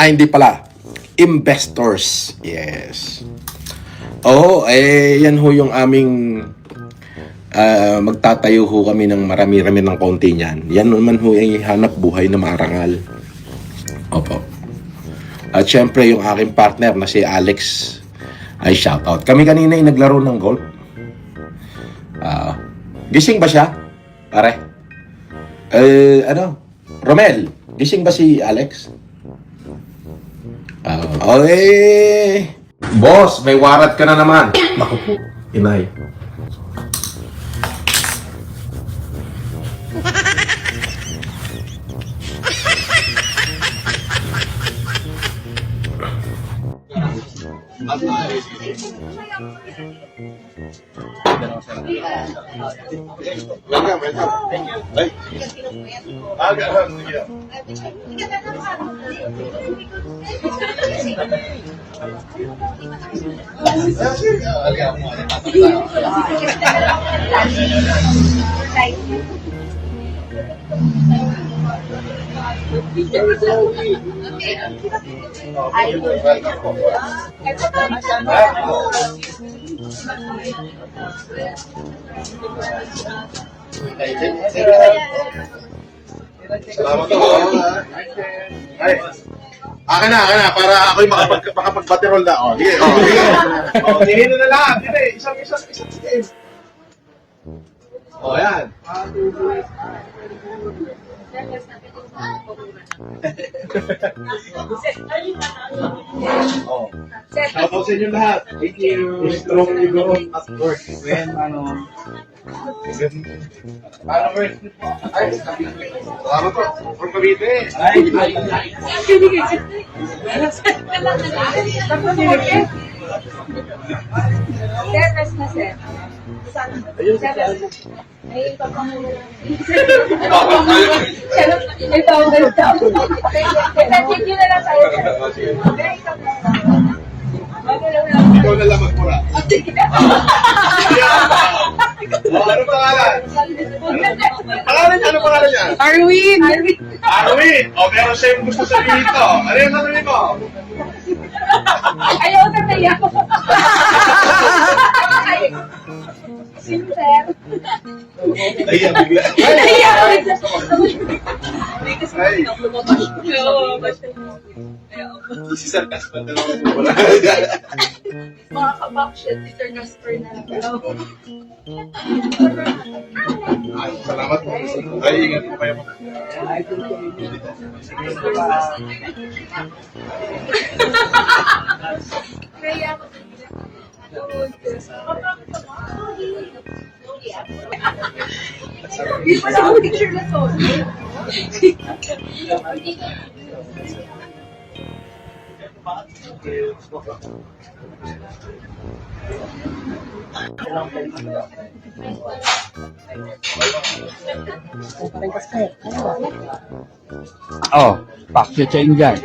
Hindi pala. Investors. Yes. Oo, yan ho yung aming magtatayo ho kami ng marami-rami ng konti niyan. Yan naman ho ay hanap buhay na marangal. Opo. At syempre yung aking partner na si Alex ay shoutout. Kami kanina ay naglaro ng golf. Gising ba siya? Pare? Romel, gising ba si Alex? Okay. Boss, may warat ka na naman. Naku po, inay. Welcome, welcome. Thank you. Bye. Sige. Salamat po. Ay. Akin na, para ako'y makapag-baterol na. Oh, sige. Sige na lang. Sige, isang. Oh, yan. Tapos sa inyo lahat. Thank you. Strong you go. Of course. When, Paano work? Ay, salamat po. From Cavite. Sir, rest na sir. Ay, papangulo. May bawal daw. Thank you na lang tayo. Ikaw na lang magpura. Ano pangalan? Ano pangalan niya? Arwin! Arwin! Meron siya yung gusto sabihin ito. Ano yung sasabihin mo? Ayaw na tayo. Sino, sir? Ayan, bigla. Si Sir Casper na lang. Mga kabakshit, si Sir Casper na lang. Ay, salamat po. Ay, ingat po kayo. Kaya ako Di pa sa picture na to. Pak chain dyan.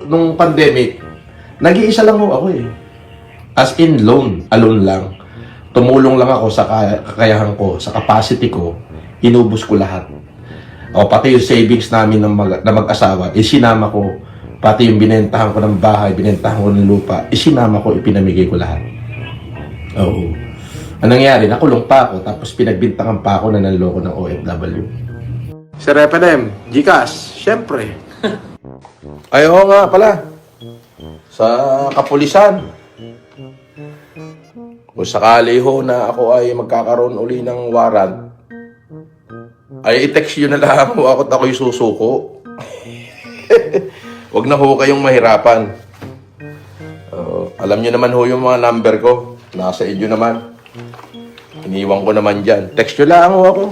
Nung pandemic, nag-iisa lang ho ako eh. As in alone lang. Tumulong lang ako sa kakayahan ko, sa capacity ko, inubos ko lahat. Pati yung savings namin na mag-asawa, isinama ko. Pati yung binentahan ko ng bahay, binentahan ko ng lupa, isinama ko, ipinamigay ko lahat. Oo. Anong nangyari? Nakulong pa ako, tapos pinagbintangan pa ako na nanloko ng OFW. Sir FNM, Gcash, syempre. Ay, oo nga pala. Sa kapulisan. Kung sakali ho na ako ay magkakaroon uli ng warrant, ay i-text nyo na lang ho ako at ako'y susuko. Huwag na ho kayong mahirapan. Alam nyo naman ho yung mga number ko. Nasa inyo naman. Iniwan ko naman dyan. Text nyo lang ho ako.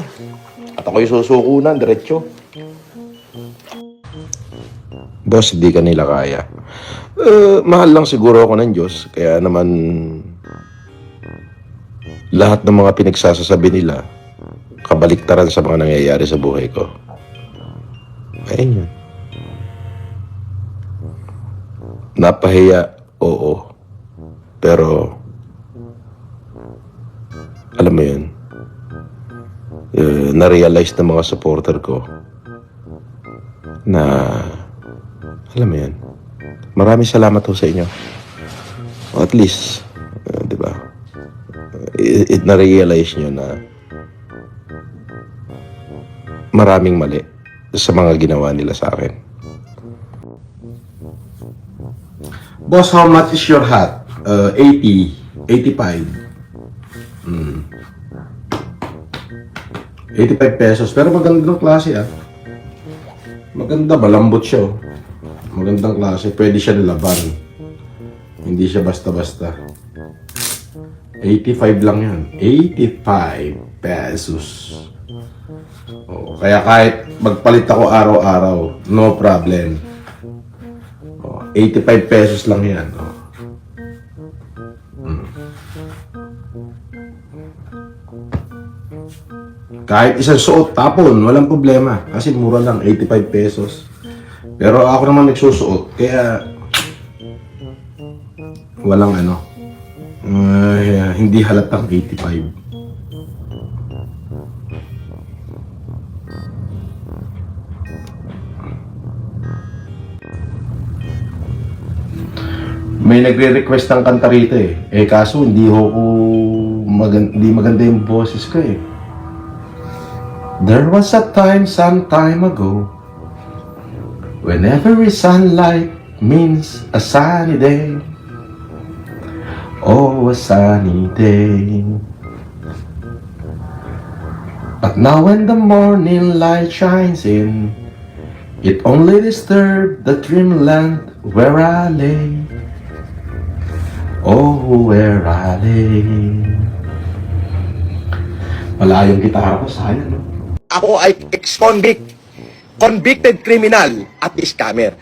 At ako'y susuko na, diretso. Boss, di ka nila kaya. Mahal lang siguro ako ng Diyos. Kaya naman, lahat ng mga pinagsasasabi nila, kabaliktaran sa mga nangyayari sa buhay ko. Ayun yun. Napahiya, oo. Pero, alam mo yun, na-realize ng mga supporter ko na, alam mo yun, maraming salamat ho sa inyo. O at least, di ba, na-realize nyo na maraming mali sa mga ginawa nila sa akin. Boss, how much is your hat? 80, 85. 85 pesos. Pero magandang klase ah. Maganda, malambot siya oh. Magandang klase. Pwede siya nilaban. Hindi siya basta-basta. 85 lang yan. 85 pesos. Oh, kaya kahit magpalit ako araw-araw, no problem. Oh, 85 pesos lang yan. Oh. Kahit isang suot, tapon, walang problema. Kasi mura lang, 85 pesos. Pero ako naman nagsusuot, kaya walang hindi halatang 85. May nagre-request ng kanta rito eh. Kaso hindi maganda yung boses ko eh. There was a time some time ago when every sunlight means a sunny day. Oh, a sunny day. But now when the morning light shines in, it only disturbs the dreamland where I lay. Oh, where I lay. Wala yung gitara ko, sayang no? Ako ay ex-convict, convicted criminal at scammer.